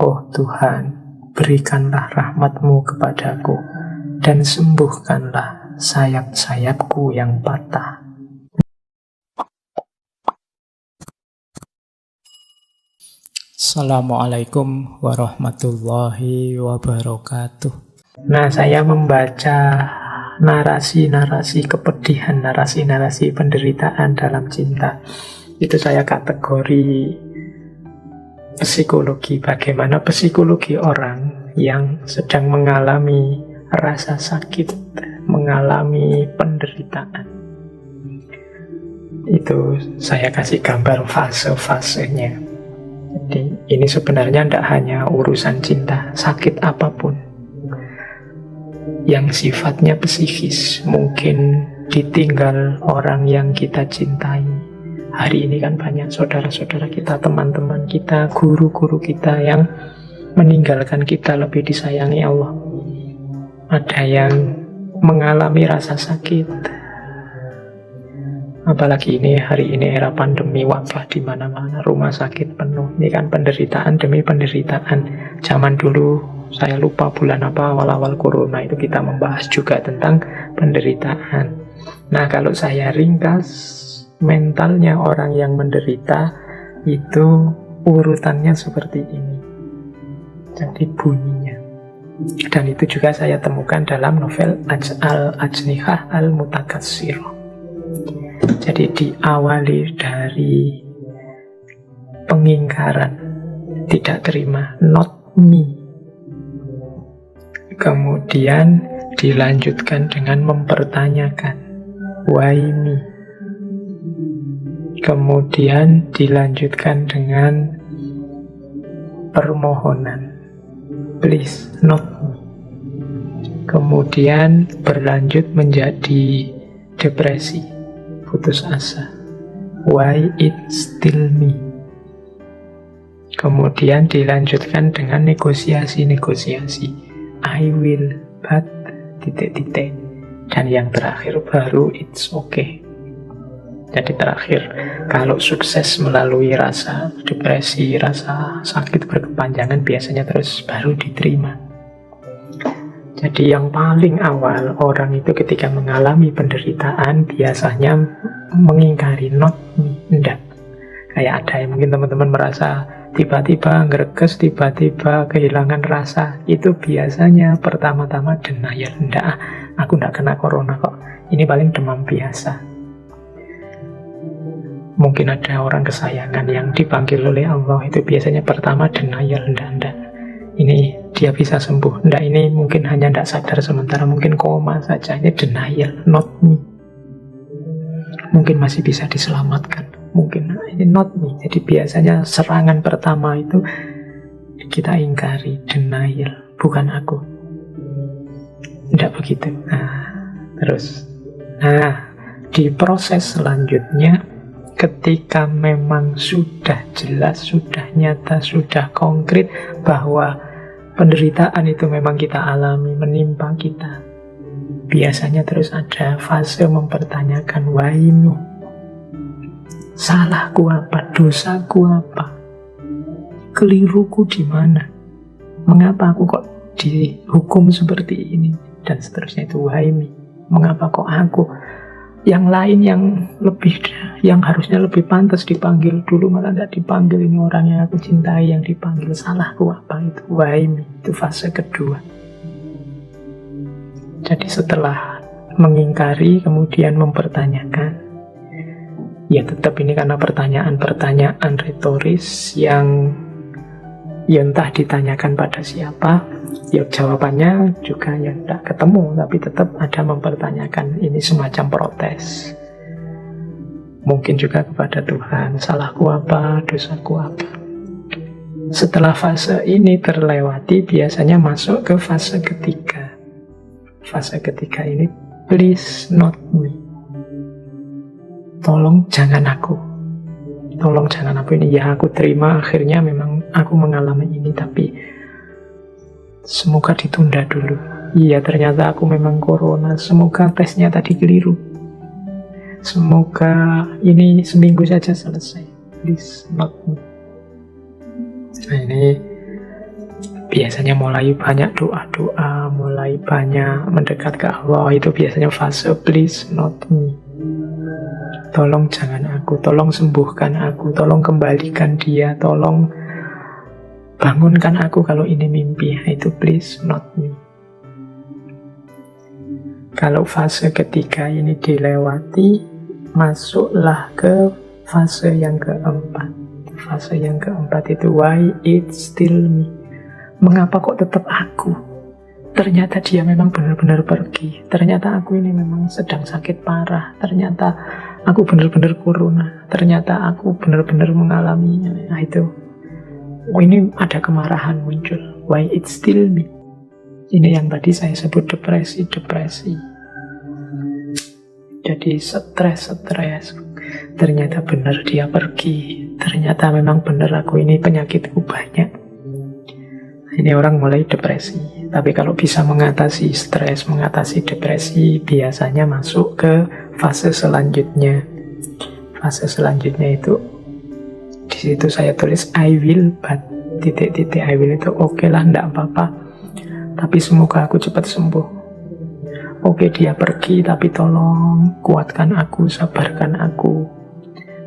Oh Tuhan, berikanlah rahmat-Mu kepadaku dan sembuhkanlah sayap-sayapku yang patah. Assalamualaikum warahmatullahi wabarakatuh. Nah, saya membaca narasi-narasi kepedihan, narasi-narasi penderitaan dalam cinta. Itu saya kategori psikologi, bagaimana psikologi orang yang sedang mengalami rasa sakit, mengalami penderitaan. Itu saya kasih gambar fase-fasenya. Jadi ini sebenarnya tidak hanya urusan cinta, sakit apapun yang sifatnya psikis, mungkin ditinggal orang yang kita cintai. Hari ini kan banyak saudara-saudara kita, teman-teman kita, guru-guru kita yang meninggalkan kita, lebih disayangi Allah. Ada yang mengalami rasa sakit. Apalagi hari ini era pandemi, wabah di mana-mana, rumah sakit penuh. Ini kan penderitaan demi penderitaan. Zaman dulu, saya lupa bulan apa, awal-awal corona itu kita membahas juga tentang penderitaan. Nah, kalau saya ringkas, mentalnya orang yang menderita itu urutannya seperti ini. Jadi bunyinya. Dan itu juga saya temukan dalam novel Al-Ajnihah Al-Mutakatsirah. Jadi diawali dari pengingkaran, tidak terima, not me. Kemudian dilanjutkan dengan mempertanyakan, why me. Kemudian dilanjutkan dengan permohonan, please not me. Kemudian berlanjut menjadi depresi, putus asa, why it still me. Kemudian dilanjutkan dengan negosiasi, I will, but, titik-titik. Dan yang terakhir baru it's okay. Jadi terakhir, kalau sukses melalui rasa depresi, rasa sakit berkepanjangan, biasanya terus baru diterima. Jadi yang paling awal orang itu ketika mengalami penderitaan biasanya mengingkari, not me, enggak. Kayak ada yang mungkin teman-teman merasa tiba-tiba ngereges, tiba-tiba kehilangan rasa. Itu biasanya pertama-tama denial, enggak, aku enggak kena corona kok. Ini paling demam biasa. Mungkin ada orang kesayangan yang dipanggil oleh Allah, itu biasanya pertama denial, enggak. Ini dia bisa sembuh, enggak, ini mungkin hanya tidak sadar sementara, mungkin koma saja. Ini denial, not me. Mungkin masih bisa diselamatkan, mungkin ini not me. Jadi biasanya serangan pertama itu kita ingkari, denial, bukan aku. Enggak begitu. Nah, di proses selanjutnya, ketika memang sudah jelas, sudah nyata, sudah konkret bahwa penderitaan itu memang kita alami, menimpa kita, biasanya terus ada fase mempertanyakan, why me? Salahku apa? Dosaku apa? Keliruku di mana? Mengapa aku kok dihukum seperti ini? Dan seterusnya, itu why me? Mengapa kok aku? Yang lain yang harusnya lebih pantas dipanggil dulu malah tidak dipanggil. Ini orang yang aku cintai yang dipanggil. Salahku apa? Itu why me. Itu fase kedua. Jadi setelah mengingkari kemudian mempertanyakan, ya tetap ini karena pertanyaan retoris yang ya entah ditanyakan pada siapa, ya jawabannya juga ya tidak ketemu, tapi tetap ada mempertanyakan. Ini semacam protes, mungkin juga kepada Tuhan, salahku apa, dosaku apa. Setelah fase ini terlewati, biasanya masuk ke fase ketiga. Fase ketiga ini, please not me. Tolong jangan aku. Tolong jangan aku ini. Ya aku terima, akhirnya memang aku mengalami ini, tapi semoga ditunda dulu. Iya, ternyata aku memang corona. Semoga tesnya tadi keliru. Semoga ini seminggu saja selesai. Please not me. Nah, ini biasanya mulai banyak doa-doa, mulai banyak mendekat ke Allah. Itu biasanya fase please not me. Tolong jangan aku, tolong sembuhkan aku, tolong kembalikan dia, tolong bangunkan aku kalau ini mimpi. Itu please not me. Kalau fase ketiga ini dilewati, masuklah ke fase yang keempat. Fase yang keempat itu why it's still me. Mengapa kok tetap aku? Ternyata dia memang benar-benar pergi. Ternyata aku ini memang sedang sakit parah. Ternyata aku benar-benar corona. Ternyata aku benar-benar mengalaminya. Nah itu, ini ada kemarahan muncul. Why it's still me. Ini yang tadi saya sebut depresi. Jadi stres. Ternyata benar dia pergi. Ternyata memang benar aku ini penyakitku banyak. Ini orang mulai depresi. Tapi kalau bisa mengatasi stres, mengatasi depresi, biasanya masuk ke fase selanjutnya. Fase selanjutnya itu, di situ saya tulis I will, but I will itu oke lah, enggak apa-apa. Tapi semoga aku cepat sembuh. Oke, dia pergi, tapi tolong kuatkan aku, sabarkan aku.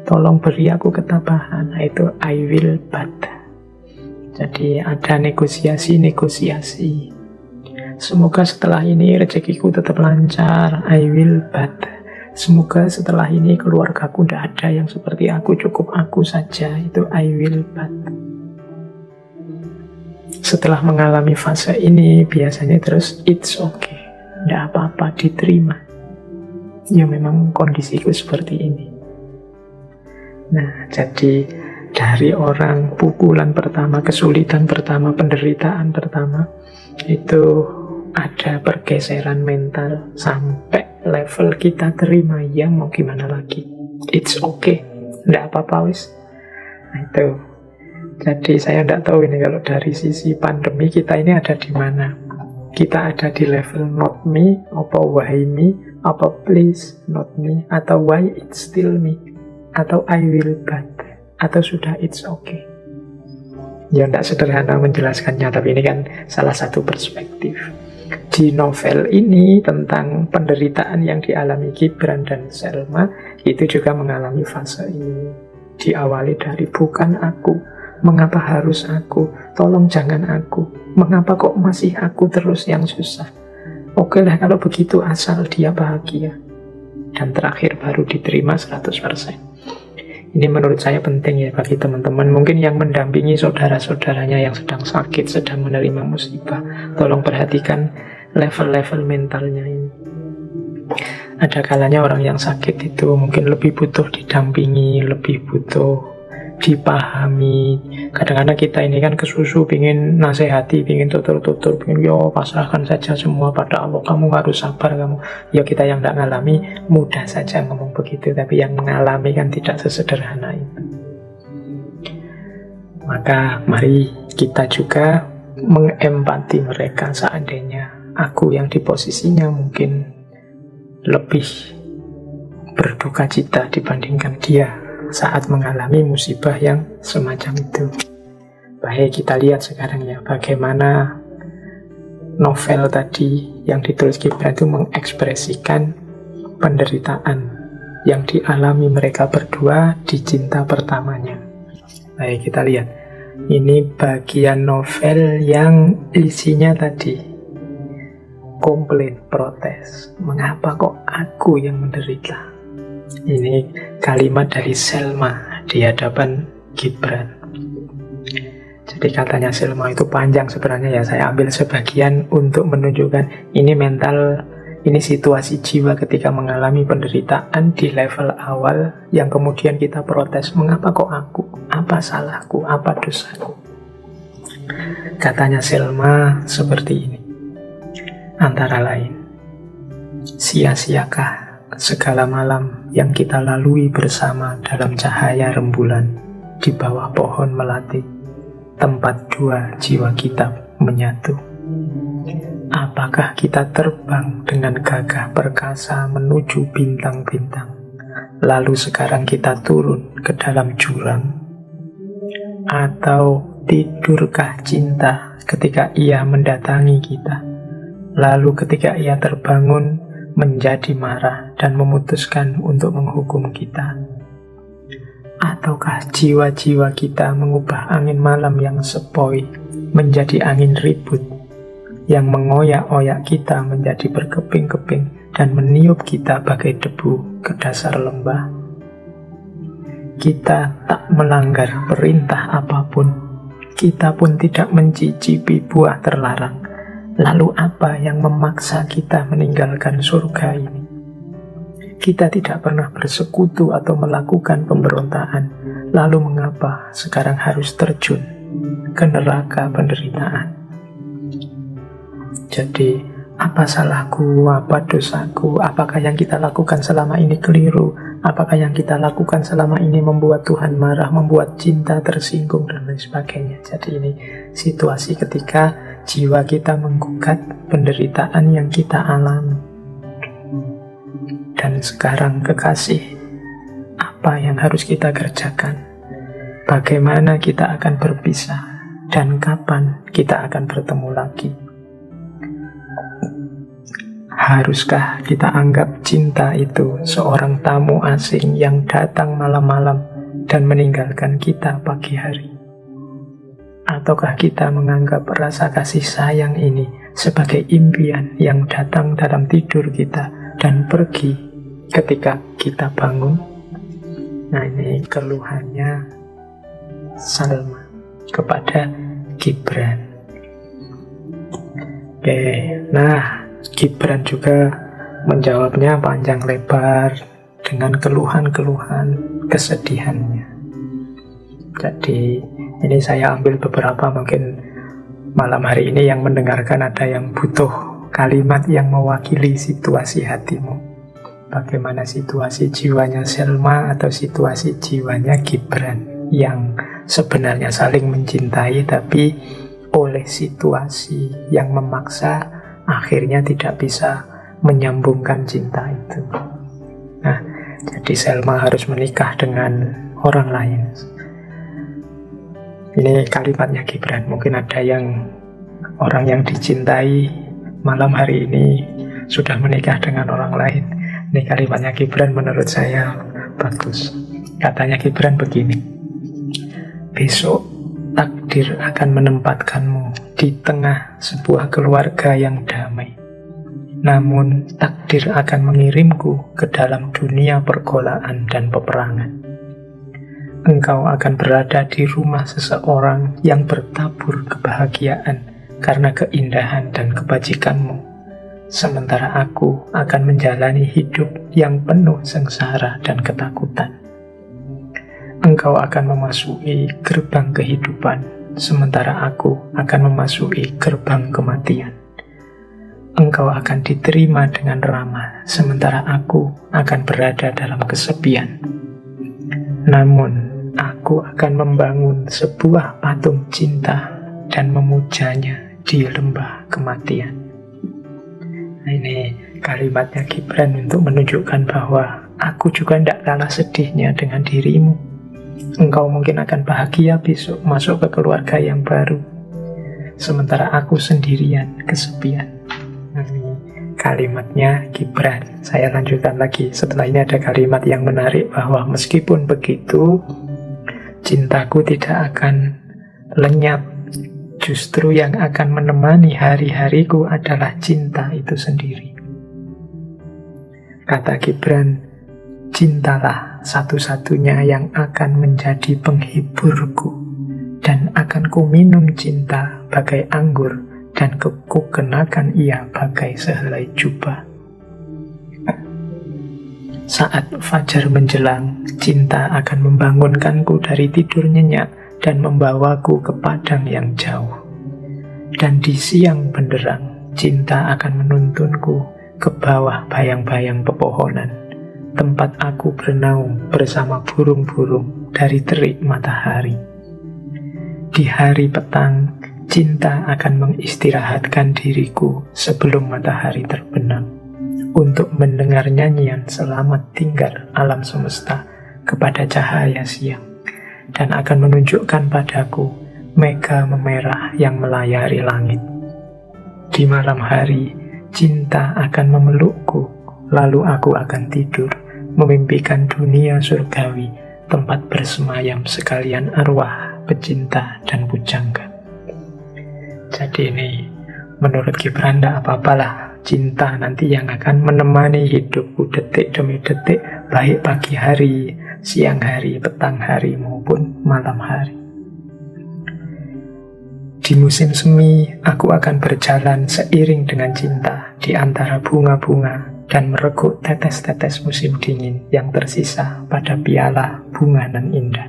Tolong beri aku ketabahan. Nah, itu I will, but. Jadi ada negosiasi. Semoga setelah ini rezekiku tetap lancar. I will, but. Semoga setelah ini keluargaku tidak ada yang seperti aku, cukup aku saja. Itu I will, but. Setelah mengalami fase ini, biasanya terus it's okay. Tidak apa-apa, diterima. Ya memang kondisiku seperti ini. Nah, jadi dari orang pukulan pertama, kesulitan pertama, penderitaan pertama, itu ada pergeseran mental sampai level kita terima, ya mau gimana lagi. It's okay, tidak apa-apa wis. Nah itu. Jadi saya tidak tahu ini kalau dari sisi pandemi kita ini ada di mana. Kita ada di level not me, apa why me, apa please not me, atau why it's still me, atau I will but, atau sudah it's okay. Ya tidak sederhana menjelaskannya, tapi ini kan salah satu perspektif. Di novel ini tentang penderitaan yang dialami Gibran dan Selma, itu juga mengalami fase ini. Diawali dari bukan aku, mengapa harus aku, tolong jangan aku, mengapa kok masih aku terus yang susah. Oke lah kalau begitu asal dia bahagia. Dan terakhir baru diterima 100%. Ini menurut saya penting ya bagi teman-teman mungkin yang mendampingi saudara-saudaranya yang sedang sakit, sedang menerima musibah. Tolong perhatikan level-level mentalnya ini. Ada kalanya orang yang sakit itu mungkin lebih butuh didampingi, lebih butuh dipahami. Kadang-kadang kita ini kan kesusu, pingin nasihati, pingin tutur-tutur, pingin yo pasrahkan saja semua pada Allah, kamu harus sabar kamu. Ya kita yang tidak ngalami mudah saja ngomong begitu, tapi yang mengalami kan tidak sesederhana itu. Maka mari kita juga mengempati mereka. Seandainya aku yang di posisinya mungkin lebih berduka cita dibandingkan dia saat mengalami musibah yang semacam itu. Baik, kita lihat sekarang ya bagaimana novel tadi yang ditulis Gibran itu mengekspresikan penderitaan yang dialami mereka berdua di cinta pertamanya. Baik, kita lihat. Ini bagian novel yang isinya tadi komplain, protes. Mengapa kok aku yang menderita? Ini kalimat dari Selma di hadapan Gibran. Jadi katanya Selma itu panjang sebenarnya ya. Saya ambil sebagian untuk menunjukkan ini mental, ini situasi jiwa ketika mengalami penderitaan di level awal yang kemudian kita protes. Mengapa kok aku? Apa salahku? Apa dosaku? Katanya Selma seperti ini. Antara lain, sia-siakah segala malam yang kita lalui bersama dalam cahaya rembulan di bawah pohon melati, tempat dua jiwa kita menyatu. Apakah kita terbang dengan gagah perkasa menuju bintang-bintang, lalu sekarang kita turun ke dalam jurang? Atau tidurkah cinta ketika ia mendatangi kita. Lalu ketika ia terbangun menjadi marah dan memutuskan untuk menghukum kita. Ataukah jiwa-jiwa kita mengubah angin malam yang sepoi menjadi angin ribut yang mengoyak-oyak kita menjadi berkeping-keping dan meniup kita bagai debu ke dasar lembah? Kita tak melanggar perintah apapun. Kita pun tidak mencicipi buah terlarang. Lalu apa yang memaksa kita meninggalkan surga ini? Kita tidak pernah bersekutu atau melakukan pemberontakan. Lalu mengapa sekarang harus terjun ke neraka penderitaan? Jadi, apa salahku, apa dosaku, apakah yang kita lakukan selama ini keliru, apakah yang kita lakukan selama ini membuat Tuhan marah, membuat cinta tersinggung, dan lain sebagainya. Jadi ini situasi ketika jiwa kita menggugat penderitaan yang kita alami. Dan sekarang kekasih, apa yang harus kita kerjakan? Bagaimana kita akan berpisah? Dan kapan kita akan bertemu lagi? Haruskah kita anggap cinta itu seorang tamu asing yang datang malam-malam dan meninggalkan kita pagi hari? Ataukah kita menganggap rasa kasih sayang ini sebagai impian yang datang dalam tidur kita dan pergi ketika kita bangun? Nah, ini keluhannya Salma kepada Gibran. Oke, nah Gibran juga menjawabnya panjang lebar dengan keluhan-keluhan kesedihannya. Jadi ini saya ambil beberapa, mungkin malam hari ini yang mendengarkan ada yang butuh kalimat yang mewakili situasi hatimu. Bagaimana situasi jiwanya Selma atau situasi jiwanya Gibran yang sebenarnya saling mencintai, tapi oleh situasi yang memaksa akhirnya tidak bisa menyambungkan cinta itu. Nah, jadi Selma harus menikah dengan orang lain. Ini kalimatnya Gibran. Mungkin ada yang orang yang dicintai malam hari ini sudah menikah dengan orang lain. Ini kalimatnya Gibran menurut saya bagus. Katanya Gibran begini: besok takdir akan menempatkanmu di tengah sebuah keluarga yang damai. Namun takdir akan mengirimku ke dalam dunia pergolaan dan peperangan. Engkau akan berada di rumah seseorang yang bertabur kebahagiaan karena keindahan dan kebajikanmu. Sementara aku akan menjalani hidup yang penuh sengsara dan ketakutan. Engkau akan memasuki gerbang kehidupan, sementara aku akan memasuki gerbang kematian. Engkau akan diterima dengan ramah, sementara aku akan berada dalam kesepian. Namun, aku akan membangun sebuah patung cinta dan memujanya di lembah kematian. Nah, ini kalimatnya Gibran untuk menunjukkan bahwa aku juga tidak kalah sedihnya dengan dirimu. Engkau mungkin akan bahagia besok masuk ke keluarga yang baru, sementara aku sendirian, kesepian. Nah, ini kalimatnya Gibran. Saya lanjutkan lagi. Setelah ini ada kalimat yang menarik bahwa meskipun begitu, cintaku tidak akan lenyap. Justru yang akan menemani hari-hariku adalah cinta itu sendiri. Kata Gibran, cintalah satu-satunya yang akan menjadi penghiburku, dan akan ku minum cinta bagai anggur, dan ku kenakan ia bagai sehelai jubah. Saat fajar menjelang, cinta akan membangunkanku dari tidur nyenyak dan membawaku ke padang yang jauh. Dan di siang benderang, cinta akan menuntunku ke bawah bayang-bayang pepohonan, tempat aku bernaung bersama burung-burung dari terik matahari. Di hari petang, cinta akan mengistirahatkan diriku sebelum matahari terbenam, untuk mendengar nyanyian selamat tinggal alam semesta kepada cahaya siang, dan akan menunjukkan padaku mega memerah yang melayari langit. Di malam hari, cinta akan memelukku, lalu aku akan tidur, memimpikan dunia surgawi, tempat bersemayam sekalian arwah, pecinta, dan pujangga. Jadi ini, menurut Gibran tidak apa-apalah, cinta nanti yang akan menemani hidupku detik demi detik, baik pagi hari, siang hari, petang hari, maupun malam hari. Di musim semi, aku akan berjalan seiring dengan cinta di antara bunga-bunga dan mereguk tetes-tetes musim dingin yang tersisa pada piala bunga nan indah.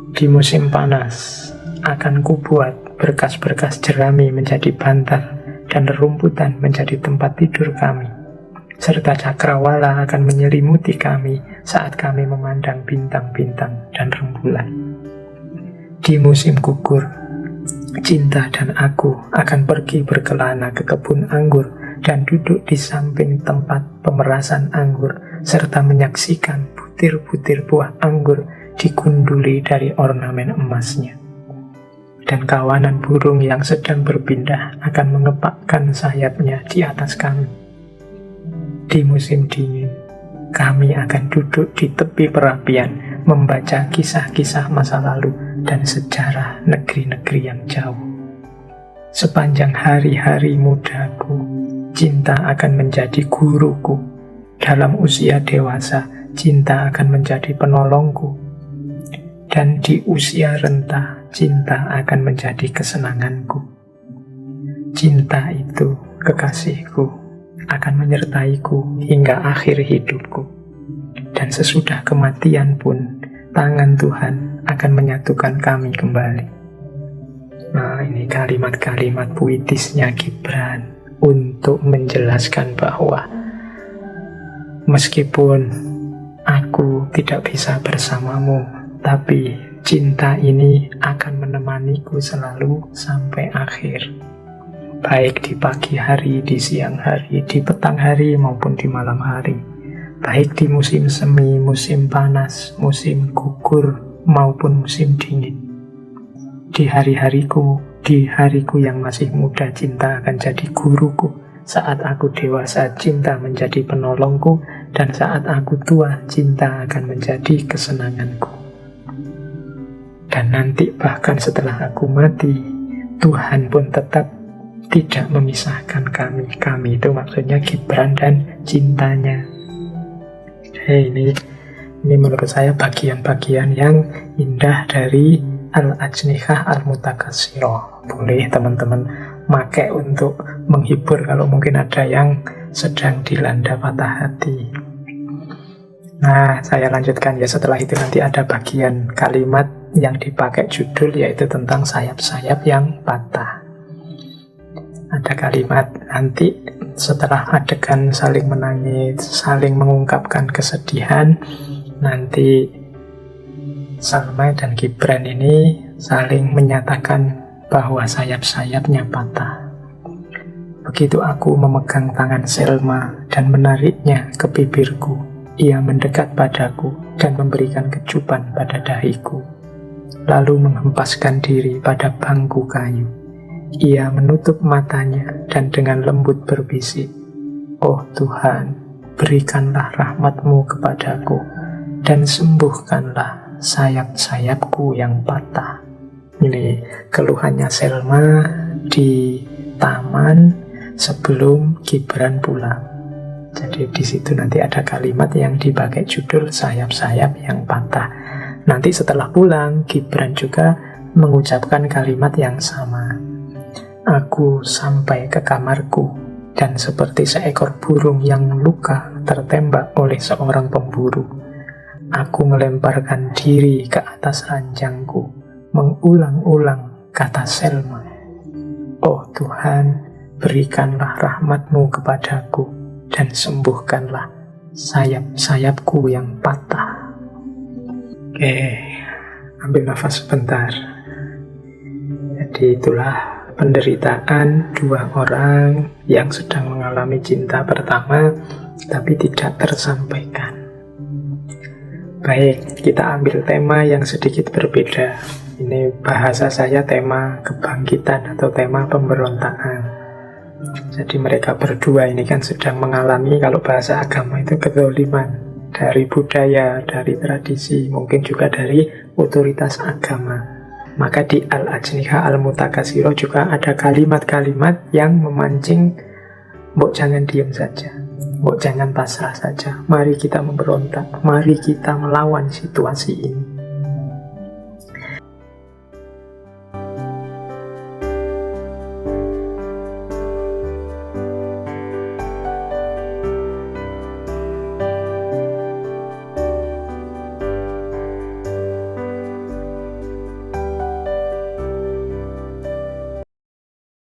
Di musim panas, akan kubuat berkas-berkas jerami menjadi bantal dan rerumputan menjadi tempat tidur kami, serta cakrawala akan menyelimuti kami saat kami memandang bintang-bintang dan rembulan. Di musim gugur, cinta dan aku akan pergi berkelana ke kebun anggur dan duduk di samping tempat pemerasan anggur, serta menyaksikan butir-butir buah anggur digunduli dari ornamen emasnya. Dan kawanan burung yang sedang berpindah akan mengepakkan sayapnya di atas kami. Di musim dingin, kami akan duduk di tepi perapian, membaca kisah-kisah masa lalu dan sejarah negeri-negeri yang jauh. Sepanjang hari-hari mudaku, cinta akan menjadi guruku. Dalam usia dewasa, cinta akan menjadi penolongku. Dan di usia renta, cinta akan menjadi kesenanganku. Cinta itu, kekasihku, akan menyertaiku hingga akhir hidupku. Dan sesudah kematian pun, tangan Tuhan akan menyatukan kami kembali. Nah, ini kalimat-kalimat puitisnya Gibran untuk menjelaskan bahwa meskipun aku tidak bisa bersamamu, tapi cinta ini akan menemaniku selalu sampai akhir. Baik di pagi hari, di siang hari, di petang hari, maupun di malam hari. Baik di musim semi, musim panas, musim gugur, maupun musim dingin. Di hari-hariku yang masih muda, cinta akan jadi guruku. Saat aku dewasa, cinta menjadi penolongku. Dan saat aku tua, cinta akan menjadi kesenanganku. Dan nanti bahkan setelah aku mati, Tuhan pun tetap tidak memisahkan kami. Kami itu maksudnya Gibran dan cintanya. Ini menurut saya bagian-bagian yang indah dari Al-Ajnihah Al-Mutakassirah. Boleh teman-teman pakai untuk menghibur kalau mungkin ada yang sedang dilanda patah hati. Nah, saya lanjutkan ya. Setelah itu nanti ada bagian kalimat yang dipakai judul, yaitu tentang sayap-sayap yang patah. Ada kalimat nanti setelah adegan saling menangis, saling mengungkapkan kesedihan, nanti Salma dan Gibran ini saling menyatakan bahwa sayap-sayapnya patah. Begitu aku memegang tangan Selma dan menariknya ke bibirku, ia mendekat padaku dan memberikan kecupan pada dahiku, lalu menghempaskan diri pada bangku kayu. Ia menutup matanya dan dengan lembut berbisik, "Oh Tuhan, berikanlah rahmat-Mu kepadaku dan sembuhkanlah sayap-sayapku yang patah." Ini keluhannya Selma di taman sebelum Gibran pulang. Jadi di situ nanti ada kalimat yang dipakai judul sayap-sayap yang patah. Nanti setelah pulang, Gibran juga mengucapkan kalimat yang sama. Aku sampai ke kamarku, dan seperti seekor burung yang luka tertembak oleh seorang pemburu, aku melemparkan diri ke atas ranjangku, mengulang-ulang kata Selma, "Oh Tuhan, berikanlah rahmat-Mu kepadaku, dan sembuhkanlah sayap-sayapku yang patah." Oke, ambil nafas sebentar. Jadi itulah penderitaan dua orang yang sedang mengalami cinta pertama tapi tidak tersampaikan. Baik, kita ambil tema yang sedikit berbeda. Ini bahasa saya tema kebangkitan atau tema pemberontakan. Jadi mereka berdua ini kan sedang mengalami, kalau bahasa agama itu kezaliman dari budaya, dari tradisi, mungkin juga dari otoritas agama. Maka di Al-Ajniha Al-Mutakasiro juga ada kalimat-kalimat yang memancing, mbok jangan diam saja, mbok jangan pasrah saja, mari kita memberontak, mari kita melawan situasi ini.